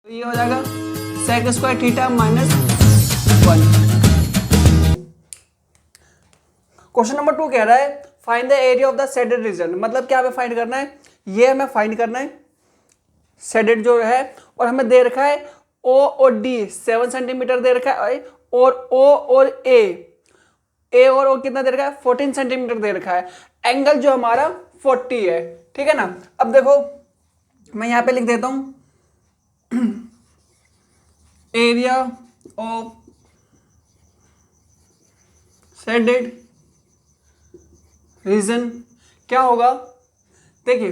ये हो जाएगा sec square theta minus 1। Question number 2 कह रहा है find the area of the shaded region. मतलब क्या हमें फाइंड करना है, ये हमें फाइंड करना है शेडेड जो है, और हमें दे रखा है ओ और डी 7 सेंटीमीटर दे रखा है, और ओ और ए और ओ कितना दे रखा है 14 सेंटीमीटर दे रखा है। एंगल जो हमारा 40 है, ठीक है ना। अब देखो मैं यहां पे लिख देता हूं एरिया ऑफ शेडेड रीजन क्या होगा, देखिए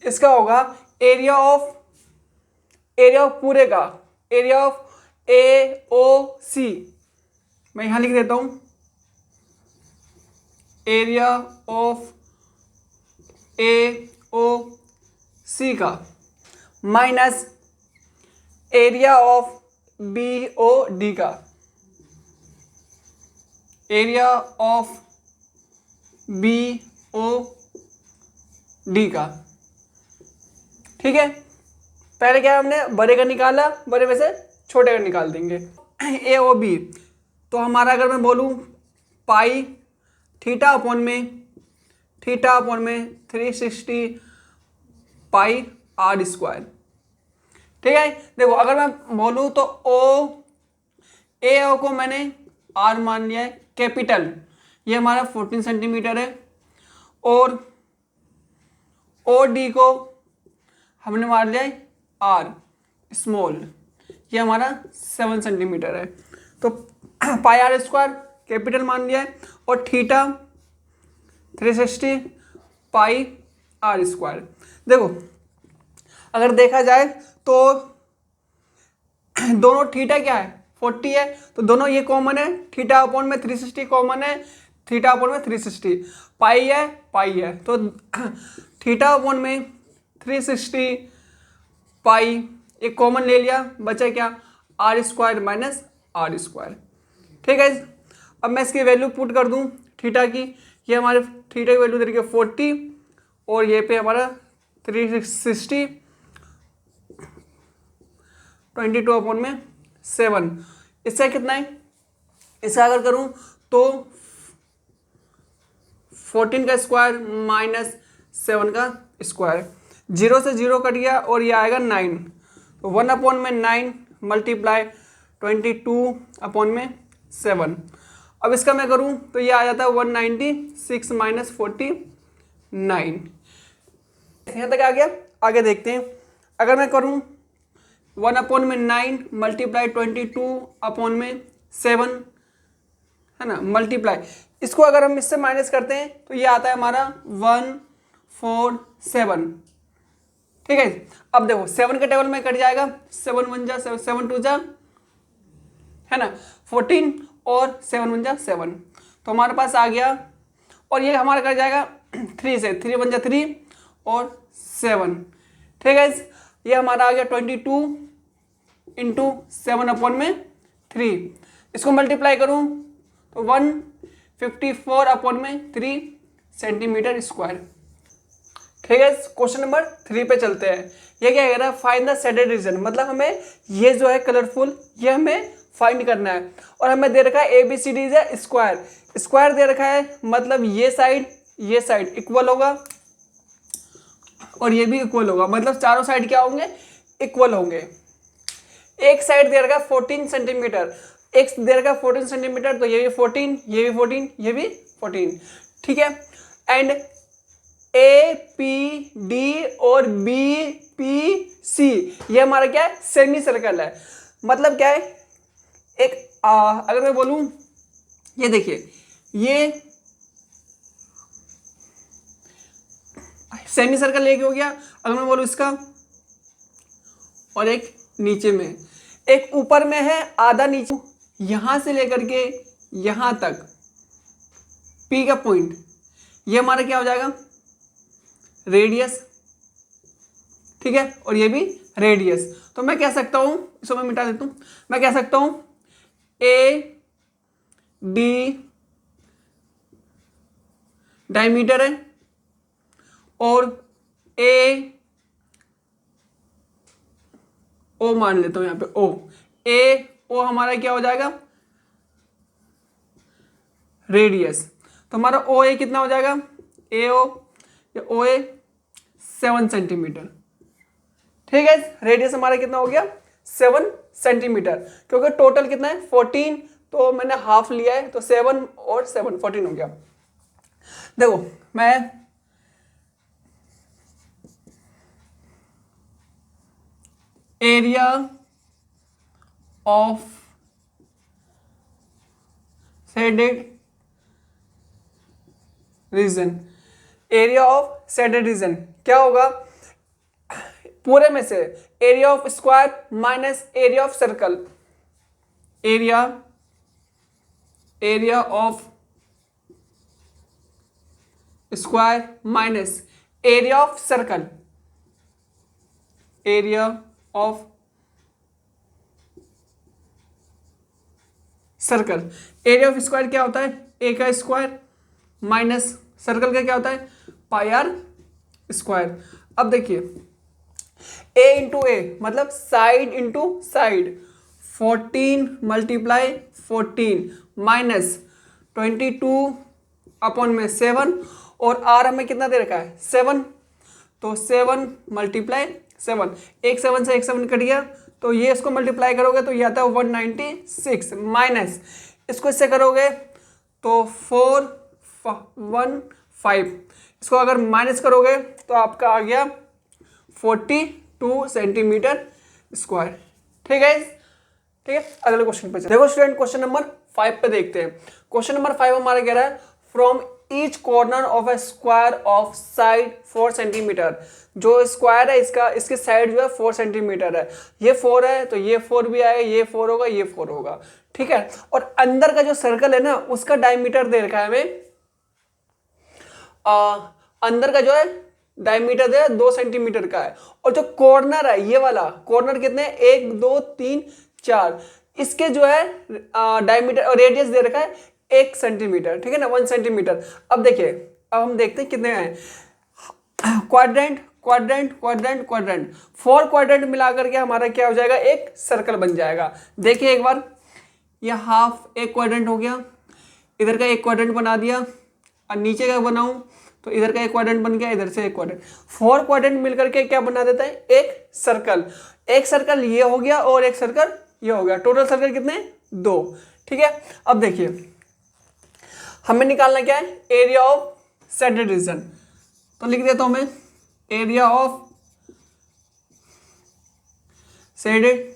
इसका होगा एरिया ऑफ पूरे का, एरिया ऑफ ए ओ सी, मैं यहां लिख देता हूं area of A O C का minus area of B O D का, area of B O D का, ठीक है। पहले क्या हमने बड़े का निकाला, बड़े में से छोटे का निकाल देंगे। ए ओ बी तो हमारा अगर मैं बोलूं पाई थीटा अपॉन में 360 पाई आर स्क्वायर, ठीक है। देखो अगर मैं बोलूं तो ए ओ को मैंने आर मान लिया है कैपिटल, ये हमारा 14 सेंटीमीटर है, और ओ डी को हमने मान लिया है आर स्मॉल, ये हमारा 7 सेंटीमीटर है। तो पाई आर स्क्वायर कैपिटल मान लिया है, और थीटा 360 पाई आर स्क्वायर। देखो अगर देखा जाए तो दोनों थीटा क्या है 40 है, तो दोनों ये कॉमन है, थीटा अपॉन में 360 कॉमन है, थीटा अपॉन में 360 पाई है, तो थीटा अपॉन में 360 पाई एक कॉमन ले लिया, बचा क्या r square minus r square, ठीक है। अब मैं इसकी वैल्यू पुट कर दूं थीटा की, ये हमारे थीटा की वैल्यू दे रही है 40, और ये पे हमारा 360 22 अपॉन में 7, इससे कितना है, इसका अगर करूं तो 14 का स्क्वायर माइनस 7 का स्क्वायर, 0 से 0 कट गया और ये आएगा 9, तो 1 अपॉन में 9 मल्टीप्लाई 22 अपॉन में 7। अब इसका मैं करूं तो ये आ जाता है 196 माइनस 49, यहाँ तक आ गया। आगे देखते हैं, अगर मैं करूं 1 अपॉन में 9 मल्टीप्लाई 22 अपॉन में 7, है ना, मल्टीप्लाई, इसको अगर हम इससे माइनस करते हैं तो ये आता है हमारा 147, ठीक है। अब देखो 7 के टेबल में कट जाएगा, 7 1 जा 7 2 जा, है ना 14, और 7 1 जा 7, तो हमारे पास आ गया, और ये हमारा कट जाएगा 3 से, 3 1 जा 3 और 7, ठीक है। ये हमारा आ गया 22 इंटू 7 अपॉन में 3, इसको मल्टीप्लाई करूं तो 154 अपॉन में 3 सेंटीमीटर स्क्वायर, ठीक है। क्वेश्चन नंबर 3 पे चलते हैं। ये क्या कह रहा है फाइंड द शेडेड रीजन, मतलब हमें ये जो है कलरफुल ये हमें फाइंड करना है, और हमें दे रखा है ABCD है स्क्वायर दे रखा है, मतलब ये साइड इक्वल होगा और ये भी इक्वल होगा, मतलब चारों साइड क्या होंगे इक्वल होंगे। एक साइड दे रखा है 14 सेंटीमीटर, एक दे रखा है 14 सेंटीमीटर, तो ये भी 14, ये भी 14, ये भी 14, ठीक है। एंड APD और BPC ये हमारा क्या है सेमी सर्कल है, मतलब क्या है एक अगर मैं बोलूं ये देखिए ये सेमी सर्कल एक हो गया, अगर मैं बोलूं इसका, और एक नीचे में, एक ऊपर में है आधा नीचे, यहां से लेकर के यहां तक P का पॉइंट, ये हमारा क्या हो जाएगा रेडियस, ठीक है, और ये भी रेडियस। तो मैं कह सकता हूं, इसको मैं मिटा देता हूं, मैं कह सकता हूं AD डायमीटर है और ओ मान लेता हूँ यहाँ पे ओ, ए ओ हमारा क्या हो जाएगा, रेडियस। तो हमारा ओ ए कितना हो जाएगा, ए ओ या ओ ए 7 सेंटीमीटर। ठीक है, रेडियस हमारा कितना हो गया 7 सेंटीमीटर, क्योंकि टोटल कितना है 14, तो मैंने हाफ लिया है, तो 7 और 7 14 हो गया। देखो मैं area of shaded region, area of shaded region क्या होगा, पूरे में से area of square minus area of circle, area of square minus area of circle, area of circle. Area of square क्या होता है, ए का स्क्वायर माइनस सर्कल का क्या होता है, पाई आर स्क्वायर। अब देखिए ए इंटू ए मतलब side into side, 14 multiply 14 minus 22 upon में 7, और आर हमें कितना दे रखा है 7, तो 7 मल्टीप्लाई 7, एक 7 से एक 7 कट गया, तो ये इसको मल्टीप्लाई करोगे तो ये आता है 196 माइनस इसको इससे करोगे तो 415, इसको अगर माइनस करोगे तो आपका आ गया 42 सेंटीमीटर स्क्वायर। ठीक है, ठीक है, अगले क्वेश्चन पे देखो स्टूडेंट, क्वेश्चन नंबर 5 पे देखते हैं। क्वेश्चन नंबर 5 हमारा कह रहा है from each corner of A square of side 4 centimetre. जो स्क्वायर है इसका, इसकी साइड जो है 4 सेंटीमीटर है, ये 4 है तो ये 4 भी आएगा, ये 4 होगा, ये 4 होगा। ठीक है, और अंदर का जो सर्कल है ना उसका डायमीटर दे रखा है हमें, अंदर का जो है डायमीटर है 2 सेंटीमीटर का है, और जो कॉर्नर है ये वाला कॉर्नर कितने 1 2 3 4, इसके जो है डायमीटर और रेडियस दे रखा है 1 सेंटीमीटर। ठीक है ना, 1 सेंटीमीटर। अब देखिए, अब हम देखते हैं कितने हैं, quadrant quadrant quadrant quadrant, 4 quadrant मिलाकर के हमारा क्या हो जाएगा, एक सर्कल बन जाएगा। देखिए एक बार, ये हाफ एक क्वाड्रेंट हो गया, इधर का एक क्वाड्रेंट बना दिया, और नीचे का बनाऊं तो इधर का एक क्वाड्रेंट बन गया, इधर से एक क्वाड्रेंट, 4 क्वाड्रेंट मिलकर के क्या बना देता है, एक सर्कल। एक सर्कल ये हो गया और एक सर्कल ये हो गया, टोटल सर्कल कितने 2। ठीक है, अब देखिए हमें निकालना क्या है, एरिया ऑफ शेडेड रीजन। तो लिख देता हूं मैं, एरिया ऑफ शेडेड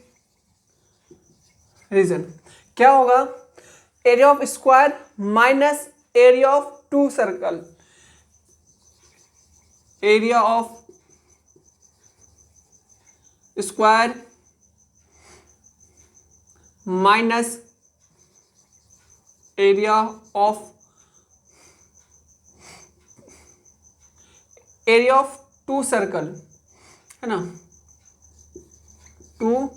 रीजन क्या होगा, area of square minus area of 2 circle, area of square minus area of 2 circle, है ना, 2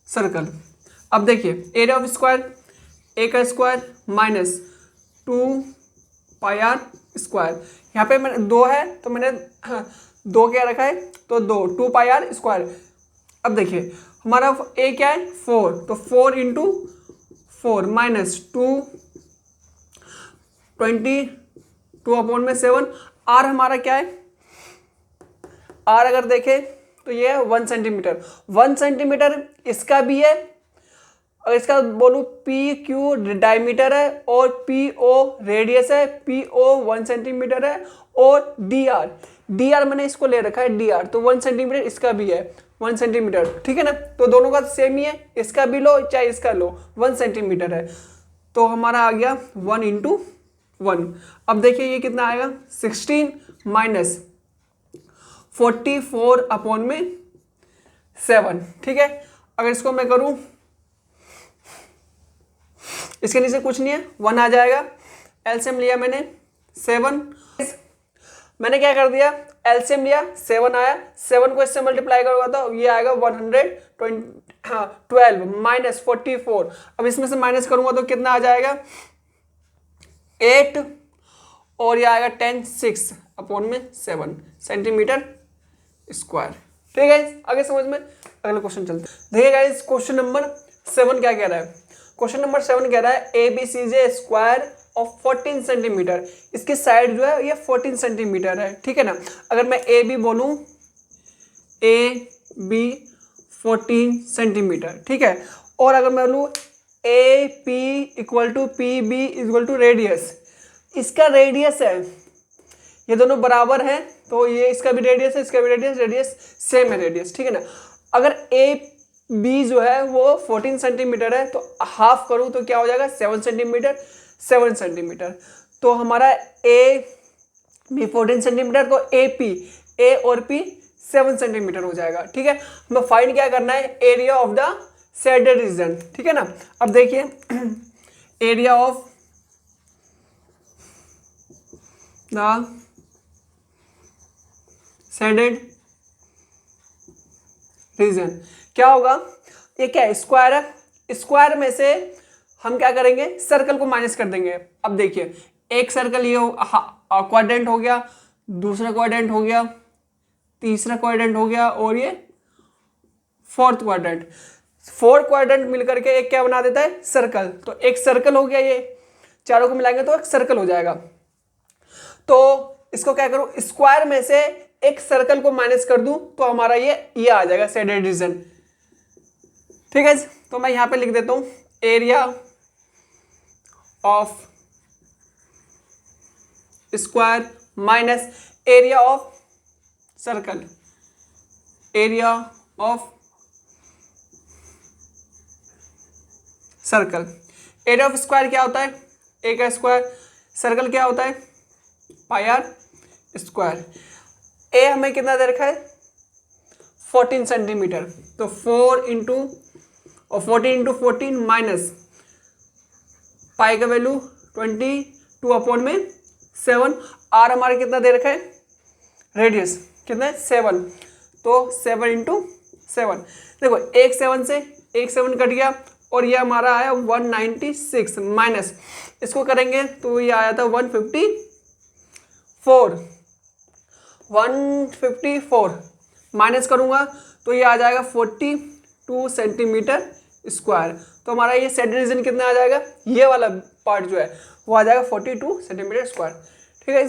सर्कल। अब देखिए एरिया ऑफ स्क्वायर, ए का square minus 2 pi r square, यहाँ पे मैंने 2 है तो मैंने 2 क्या रखा है, तो 2 पाई आर स्क्वायर। अब देखिए हमारा ए क्या है 4, तो 4 इंटू 4 माइनस 2 22 अपॉन में 7, आर हमारा क्या है, आर अगर देखें तो ये है 1 सेंटीमीटर, 1 सेंटीमीटर इसका भी है, और इसका बोलूँ पी क्यू डायमीटर है और पी ओ रेडियस है, पी ओ 1 सेंटीमीटर है, और डी आर मैंने इसको ले रखा है डी आर, तो 1 सेंटीमीटर इसका भी है 1 सेंटीमीटर। ठीक है ना, तो दोनों का सेम ही है, इसका भी लो चाहे इसका लो, 1 सेंटीमीटर है, तो हमारा आ गया 1 इंटू 1। अब देखिए ये कितना आएगा 16 माइनस 44 अपॉन में 7। ठीक है, अगर इसको मैं करूं, इसके नीचे कुछ नहीं है 1 आ जाएगा, एलसीएम लिया मैंने 7, मैंने क्या कर दिया एलसीएम लिया 7 आया, 7 को इससे मल्टीप्लाई करूंगा तो ये आएगा 112 माइनस 44। अब इसमें से माइनस करूंगा तो कितना आ जाएगा 8, और ये आएगा 10 6 अपॉन में 7 सेंटीमीटर स्क्वायर। ठीक है, आगे समझ में। अगला क्वेश्चन चलते हैं। देखिए गाइस क्वेश्चन नंबर 7 क्या कह रहा है। क्वेश्चन नंबर 7 कह रहा है A B C J square of 14 centimetre. इसकी साइड जो है ये 14 सेंटीमीटर है। ठीक है ना। अगर मैं ए बी बोलूं, ए बी 14 सेंटीमीटर, ठीक है। और अगर मैं बोलूँ A P equal to P B equal to radius, इसका रेडियस है, ये दोनों बराबर है तो ये इसका भी रेडियस है, इसका भी रेडियस, रेडियस सेम है रेडियस। ठीक है ना। अगर ए बी जो है वो 14 सेंटीमीटर है तो हाफ करूँ तो क्या हो जाएगा 7 सेंटीमीटर, 7 सेंटीमीटर। तो हमारा ए बी 14 सेंटीमीटर, तो ए पी, ए और पी 7 सेंटीमीटर हो जाएगा। ठीक है। हमें फाइंड क्या करना है, area of the shaded reason. ठीक है ना। अब देखिए area of the shaded reason क्या होगा, ये क्या है, स्क्वायर है। स्क्वायर में से हम क्या करेंगे, सर्कल को माइनस कर देंगे। अब देखिए एक सर्कल ये क्वाड्रेंट हो गया, दूसरा क्वाड्रेंट हो गया, तीसरा क्वाड्रेंट हो गया और ये फोर्थ क्वाड्रेंट। 4 क्वाड्रेंट मिलकर के एक क्या बना देता है, सर्कल। तो एक सर्कल हो गया, ये चारों को मिलाएंगे तो एक सर्कल हो जाएगा। तो इसको क्या करूं, स्क्वायर में से एक सर्कल को माइनस कर दूं तो हमारा ये आ जाएगा शेडेड रीजन। ठीक है। तो मैं यहां पे लिख देता हूं area of square minus area of circle, area of circle. Area of square क्या होता है, ए का स्क्वायर, सर्कल क्या होता है पाई आर स्क्वायर। ए हमें कितना दे रखा है 14 सेंटीमीटर, तो 4 इंटू और 14 इंटू 14 माइनस पाई का वैल्यू 22 अपॉन में 7। आर हमारे कितना दे रखा है, रेडियस कितना है 7, तो 7 इंटू 7। देखो एक 7 से एक 7 कट गया और ये हमारा आया 196 माइनस इसको करेंगे तो ये आया था 154 माइनस करूंगा तो ये आ जाएगा 42 सेंटीमीटर स्क्वायर। तो हमारा ये शेडेड रीजन कितना आ जाएगा, ये वाला पार्ट जो है वो आ जाएगा 42 सेंटीमीटर स्क्वायर। ठीक है।